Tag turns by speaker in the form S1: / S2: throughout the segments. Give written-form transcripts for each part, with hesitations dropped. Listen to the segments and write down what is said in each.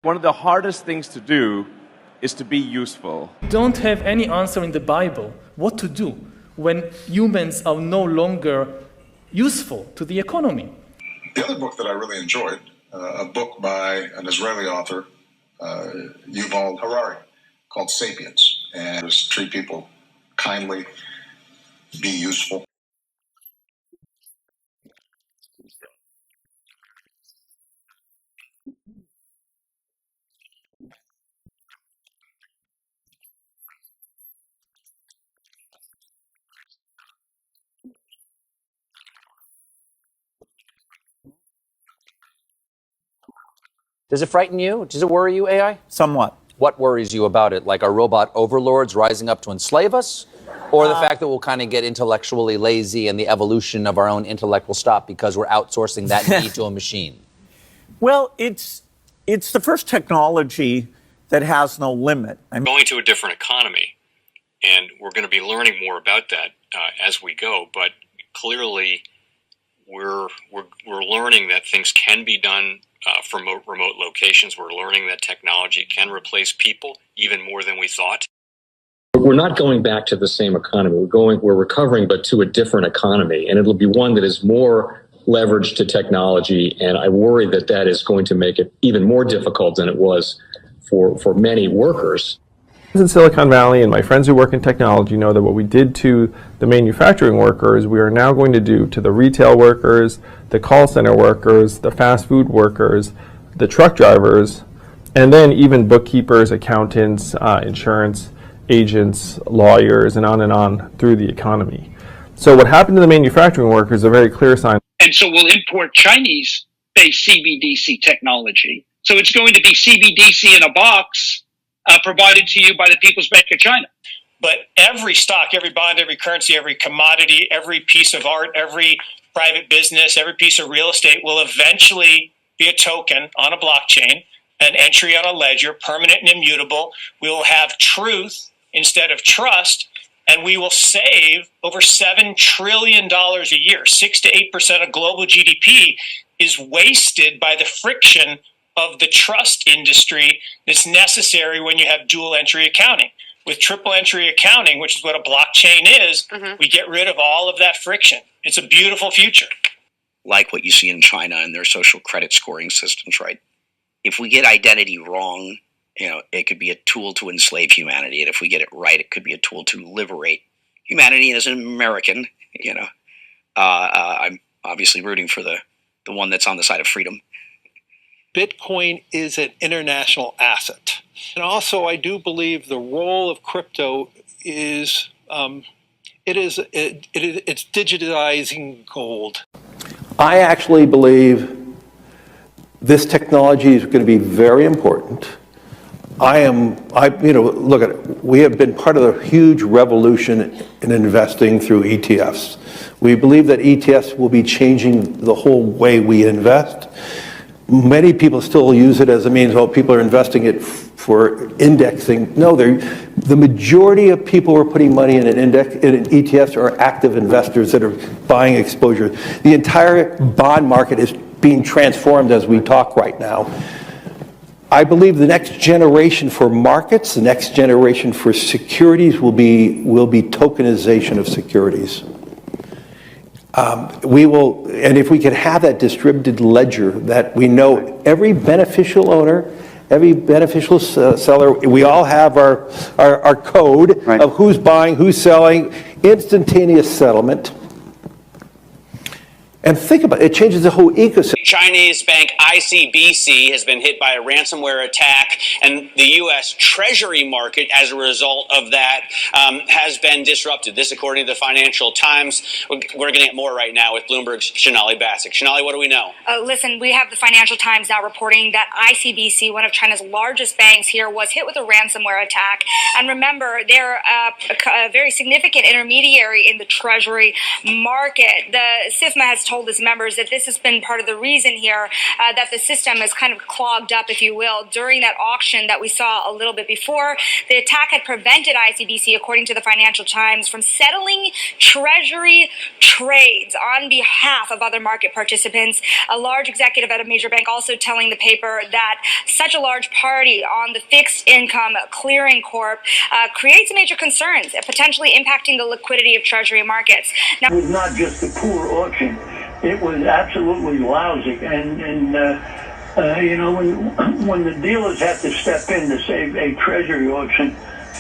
S1: One of the hardest things to do is to be useful.
S2: Don't have any answer in the Bible what to do when humans are no longer useful to the economy.
S3: The other book that I really enjoyed, a book by an Israeli author, Yuval Harari, called Sapiens, and just treat people kindly, be useful.
S4: Does it frighten you? Does it worry you, AI?
S5: Somewhat.
S4: What worries you about it? Like, are robot overlords rising up to enslave us? Or the fact that we'll kind of get intellectually lazy and the evolution of our own intellect will stop because we're outsourcing that need to a machine?
S5: Well, it's the first technology that has no limit.
S6: Going to a different economy, and we're going to be learning more about that as we go. But clearly, we're learning that things can be done from remote locations. We're learning that technology can replace people even more than we thought.
S7: We're not going back to the same economy. We're recovering, but to a different economy, and it'll be one that is more leveraged to technology. And I worry that that is going to make it even more difficult than it was for many workers.
S8: In Silicon Valley, and my friends who work in technology know that what we did to the manufacturing workers, we are now going to do to the retail workers, the call center workers, the fast food workers, the truck drivers, and then even bookkeepers, accountants, insurance agents, lawyers, and on through the economy. So what happened to the manufacturing workers is a very clear sign.
S9: And so we'll import Chinese-based CBDC technology. So it's going to be CBDC in a box provided to you by the People's Bank of China.
S10: But every stock, every bond, every currency, every commodity, every piece of art, every private business, every piece of real estate will eventually be a token on a blockchain, an entry on a ledger, permanent and immutable. We will have truth instead of trust, and we will save over $7 trillion a year. 6 to 8% of global GDP is wasted by the friction of the trust industry that's necessary when you have dual entry accounting. With triple entry accounting, which is what a blockchain is, we get rid of all of that friction. It's a beautiful future.
S11: Like what you see in China and their social credit scoring systems, right? If we get identity wrong, it could be a tool to enslave humanity. And if we get it right, it could be a tool to liberate humanity. And as an American, I'm obviously rooting for the one that's on the side of freedom.
S12: Bitcoin is an international asset. And also, I do believe the role of crypto is, it's digitizing gold.
S13: I actually believe this technology is going to be very important. Look at it. We have been part of the huge revolution in investing through ETFs. We believe that ETFs will be changing the whole way we invest. Many people still use it as a means, people are investing it for indexing. No, the majority of people who are putting money in in ETFs are active investors that are buying exposure. The entire bond market is being transformed as we talk right now. I believe the next generation for markets, the next generation for securities will be tokenization of securities. And if we could have that distributed ledger that we know every beneficial owner, every beneficial seller, we all have our code of who's buying, who's selling, instantaneous settlement. And think about it, it changes the whole ecosystem.
S14: Chinese bank ICBC has been hit by a ransomware attack, and the U.S. Treasury market, as a result of that, has been disrupted. This, according to the Financial Times. We're getting at more right now with Bloomberg's Shonali Bassick. Shonali, what do we know?
S15: Listen, we have the Financial Times now reporting that ICBC, one of China's largest banks here, was hit with a ransomware attack. And remember, they're a very significant intermediary in the Treasury market. The SIFMA has told his members that this has been part of the reason here that the system is kind of clogged up, if you will. During that auction that we saw a little bit before, the attack had prevented ICBC, according to the Financial Times, from settling treasury trades on behalf of other market participants. A large executive at a major bank also telling the paper that such a large party on the fixed income clearing corp creates major concerns, potentially impacting the liquidity of treasury markets. Now,
S16: it was not just a poor auction. It was absolutely lousy. And you know, when the dealers have to step in to save a treasury auction,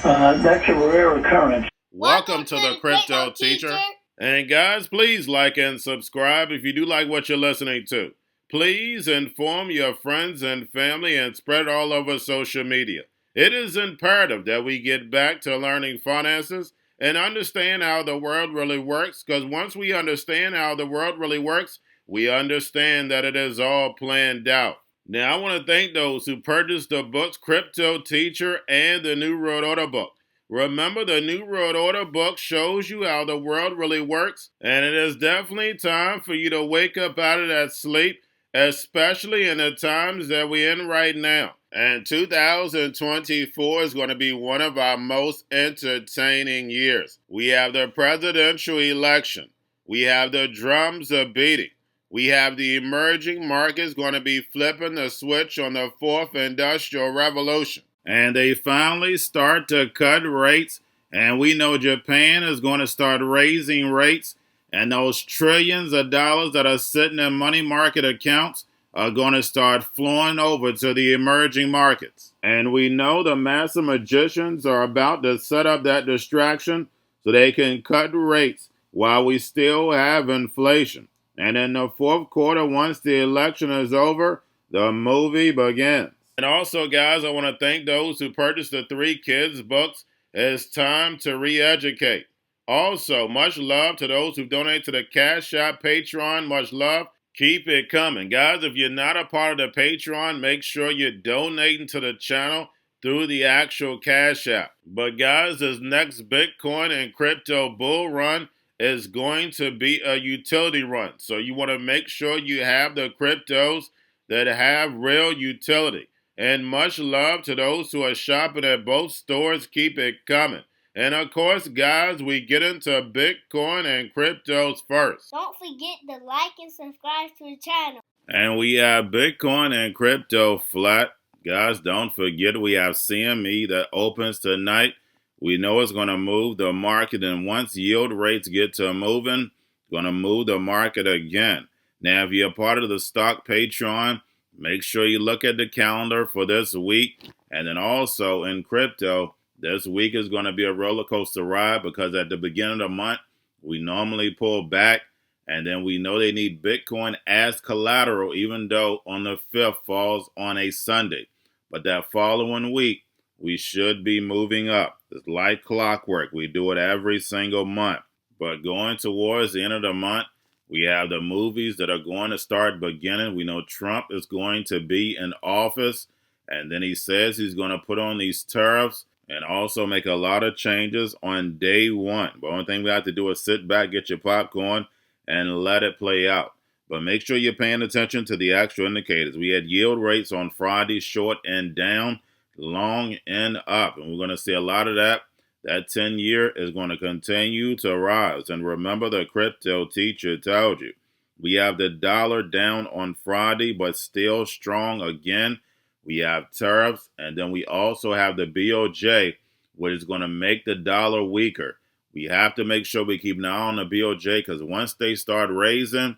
S16: that's a rare occurrence.
S17: Welcome to the Crypto Teacher. And guys, please like and subscribe if you do like what you're listening to. Please inform your friends and family and spread it all over social media. It is imperative that we get back to learning finances and understand how the world really works, because once we understand how the world really works, we understand that it is all planned out. Now, I want to thank those who purchased the books Cryptoteacher and the New World Order book. Remember, the New World Order book shows you how the world really works, and it is definitely time for you to wake up out of that sleep, especially in the times that we're in right now. And 2024 is going to be one of our most entertaining years. We have the presidential election. We have the drums are beating. We have the emerging markets going to be flipping the switch on the fourth industrial revolution. And they finally start to cut rates. And we know Japan is going to start raising rates. And those trillions of dollars that are sitting in money market accounts are going to start flowing over to the emerging markets. And we know the master magicians are about to set up that distraction so they can cut rates while we still have inflation. And in the fourth quarter, once the election is over, the movie begins. And also, guys, I want to thank those who purchased the 3 Kids books. It's time to re-educate. Also, much love to those who donate to the Cash App, Patreon. Much love. Keep it coming. Guys, if you're not a part of the Patreon, make sure you're donating to the channel through the actual Cash App. But guys, this next Bitcoin and crypto bull run is going to be a utility run. So you want to make sure you have the cryptos that have real utility. And much love to those who are shopping at both stores. Keep it coming. And of course, guys, we get into Bitcoin and cryptos first.
S18: Don't forget to like and subscribe to the channel.
S17: And we have Bitcoin and crypto flat. Guys, don't forget we have CME that opens tonight. We know it's going to move the market. And once yield rates get to moving, it's going to move the market again. Now, if you're part of the stock Patreon, make sure you look at the calendar for this week. And then also in crypto, this week is going to be a roller coaster ride because at the beginning of the month, we normally pull back. And then we know they need Bitcoin as collateral, even though on the 5th falls on a Sunday. But that following week, we should be moving up. It's like clockwork. We do it every single month. But going towards the end of the month, we have the movies that are going to start beginning. We know Trump is going to be in office. And then he says he's going to put on these tariffs and also make a lot of changes on day one. The only thing we have to do is sit back, get your popcorn, and let it play out. But make sure you're paying attention to the actual indicators. We had yield rates on Friday, short and down, long and up. And we're going to see a lot of that. That 10-year is going to continue to rise. And remember, the Crypto Teacher told you. We have the dollar down on Friday, but still strong again. We have tariffs, and then we also have the BOJ, which is going to make the dollar weaker. We have to make sure we keep an eye on the BOJ because once they start raising,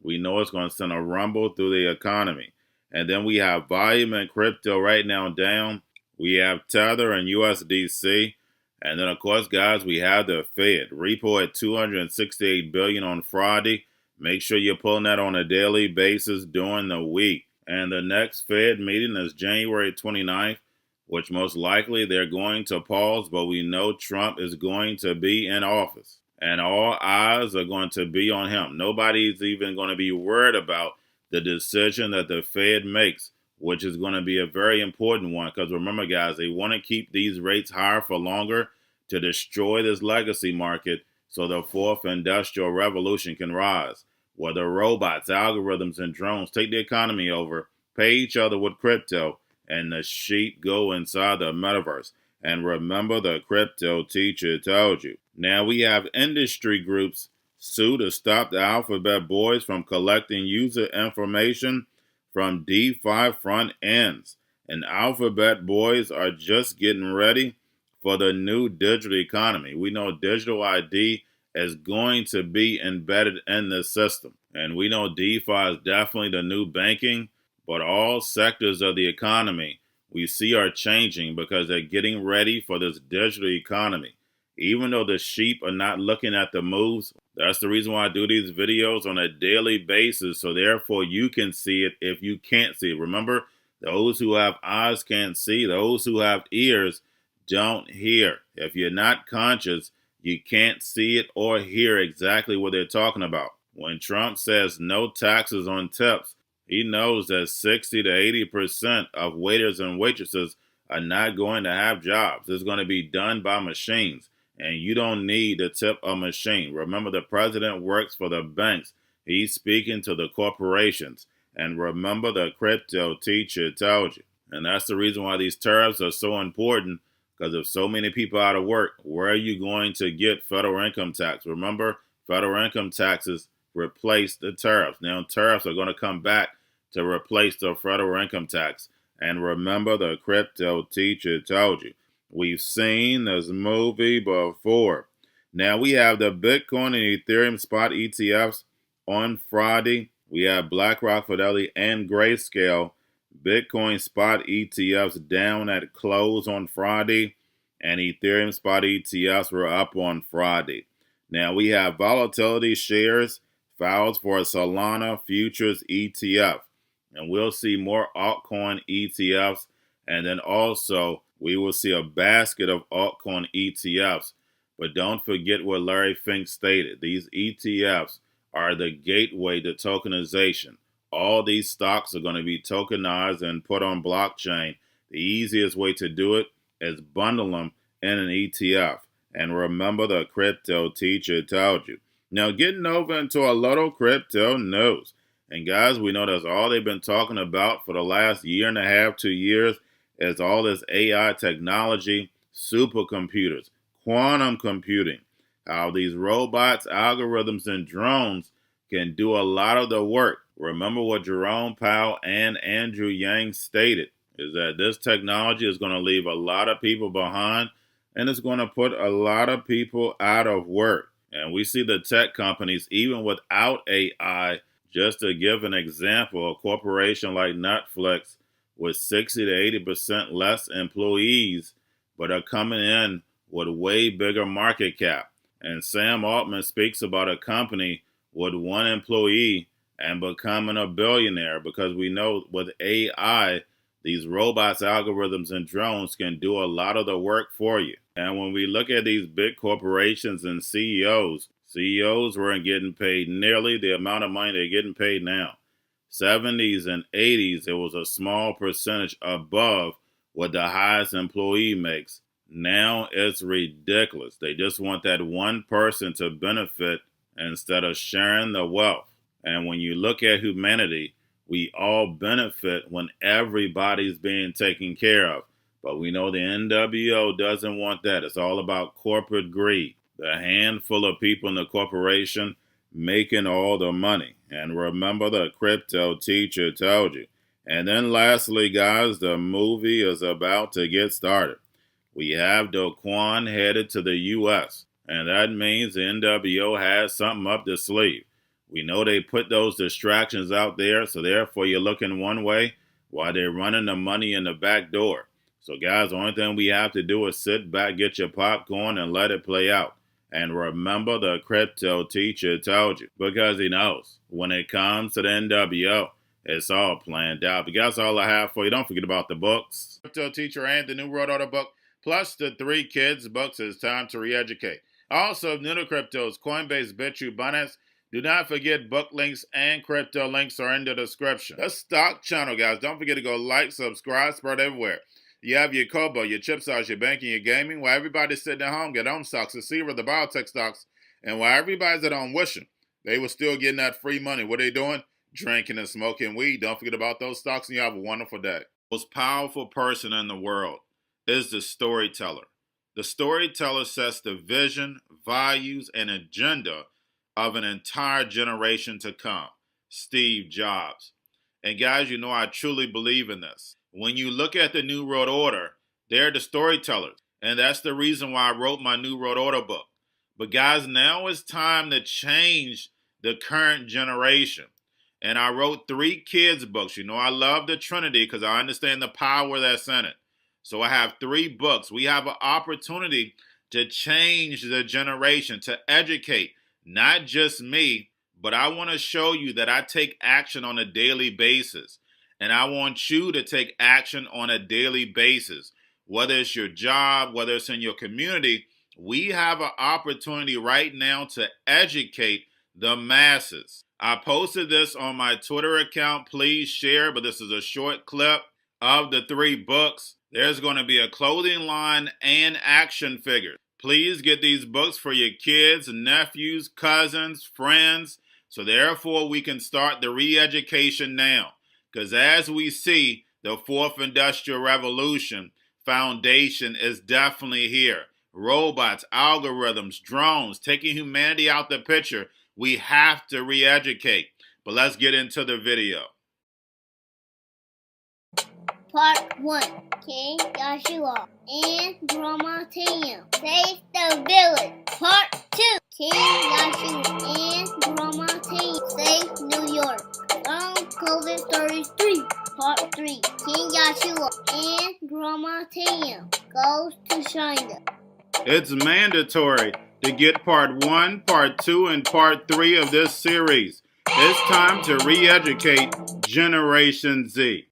S17: we know it's going to send a rumble through the economy. And then we have volume and crypto right now down. We have Tether and USDC. And then, of course, guys, we have the Fed. Repo at $268 billion on Friday. Make sure you're pulling that on a daily basis during the week. And the next Fed meeting is January 29th, which most likely they're going to pause, but we know Trump is going to be in office. And all eyes are going to be on him. Nobody's even going to be worried about the decision that the Fed makes, which is going to be a very important one. Because remember, guys, they want to keep these rates higher for longer to destroy this legacy market so the fourth industrial revolution can rise. where the robots, algorithms, and drones take the economy over, pay each other with crypto, and the sheep go inside the metaverse. And remember, the crypto teacher told you. Now we have industry groups sue to stop the alphabet boys from collecting user information from DeFi front ends. And alphabet boys are just getting ready for the new digital economy. We know digital ID is going to be embedded in the system. And we know DeFi is definitely the new banking, but all sectors of the economy we see are changing because they're getting ready for this digital economy. Even though the sheep are not looking at the moves, that's the reason why I do these videos on a daily basis, so therefore you can see it if you can't see it. Remember, those who have eyes can't see, those who have ears don't hear. If you're not conscious, you can't see it or hear exactly what they're talking about. When Trump says no taxes on tips, he knows that 60 to 80% of waiters and waitresses are not going to have jobs. It's going to be done by machines, and you don't need to tip a machine. Remember, the president works for the banks. He's speaking to the corporations. And remember, the crypto teacher told you. And that's the reason why these tariffs are so important, because if so many people out of work, where are you going to get federal income tax? Remember, federal income taxes replace the tariffs. Now, tariffs are going to come back to replace the federal income tax. And remember, the crypto teacher told you. We've seen this movie before. Now, we have the Bitcoin and Ethereum spot ETFs on Friday. We have BlackRock, Fidelity, and Grayscale Bitcoin spot ETFs down at close on Friday, and Ethereum spot ETFs were up on Friday. Now, we have volatility shares filed for a Solana futures ETF. And we'll see more altcoin ETFs. And then also, we will see a basket of altcoin ETFs. But don't forget what Larry Fink stated. These ETFs are the gateway to tokenization. All these stocks are going to be tokenized and put on blockchain. The easiest way to do it is bundle them in an ETF. And remember, the crypto teacher told you. Now, getting over into a little crypto news. And guys, we know that's all they've been talking about for the last year and a half, 2 years, is all this AI technology, supercomputers, quantum computing, how these robots, algorithms, and drones can do a lot of the work. Remember what Jerome Powell and Andrew Yang stated, is that this technology is going to leave a lot of people behind, and it's going to put a lot of people out of work. And we see the tech companies, even without AI, just to give an example, a corporation like Netflix with 60 to 80% less employees, but are coming in with way bigger market cap. And Sam Altman speaks about a company with one employee and becoming a billionaire, because we know with AI, these robots, algorithms, and drones can do a lot of the work for you. And when we look at these big corporations and CEOs weren't getting paid nearly the amount of money they're getting paid now. 70s and 80s, it was a small percentage above what the highest employee makes. Now it's ridiculous. They just want that one person to benefit instead of sharing the wealth. And when you look at humanity, we all benefit when everybody's being taken care of. But we know the NWO doesn't want that. It's all about corporate greed. The handful of people in the corporation making all the money. And remember, the crypto teacher told you. And then lastly, guys, the movie is about to get started. We have Do Kwon headed to the U.S., and that means the NWO has something up their sleeve. We know they put those distractions out there, so therefore you're looking one way while they're running the money in the back door. So guys, the only thing we have to do is sit back, get your popcorn, and let it play out. And remember, the crypto teacher told you, because he knows when it comes to the NWO, it's all planned out. But that's all I have for you. Don't forget about the books. Crypto Teacher and the New World Order book, plus the 3 kids books. It's time to re-educate. Also, new to cryptos, Coinbase, Bitrue, Binance. Do not forget book links and crypto links are in the description. The stock channel, guys. Don't forget to go like, subscribe, spread everywhere. You have your Kobo, your chip stocks, your banking, your gaming. While everybody's sitting at home, get on stocks, the Seaver, the biotech stocks. And while everybody's at home wishing They were still getting that free money. What are they doing? Drinking and smoking weed. Don't forget about those stocks, and you have a wonderful day. The most powerful person in the world is the storyteller. The storyteller sets the vision, values, and agenda of an entire generation to come. Steve Jobs. And guys, you know I truly believe in this. When you look at the New World Order, they're the storytellers. And that's the reason why I wrote my New World Order book. But guys, now it's time to change the current generation. And I wrote 3 kids books. You know, I love the Trinity because I understand the power that's in it. So I have 3 books. We have an opportunity to change the generation, to educate, not just me, but I want to show you that I take action on a daily basis. And I want you to take action on a daily basis. Whether it's your job, whether it's in your community, we have an opportunity right now to educate the masses. I posted this on my Twitter account. Please share, but this is a short clip of the 3 books. There's going to be a clothing line and action figures. Please get these books for your kids, nephews, cousins, friends, so therefore we can start the re-education now. Because as we see, the 4th Industrial Revolution foundation is definitely here. Robots, algorithms, drones, taking humanity out the picture. We have to re-educate. But let's get into the video.
S18: Part 1. King Joshua and Grandma Tam save the village. Part 2. King Joshua and Grandma Tam save New York from COVID-33. Part 3. King Joshua and Grandma Tam goes to China.
S17: It's mandatory to get part 1, part 2, and part 3 of this series. It's time to re-educate Generation Z.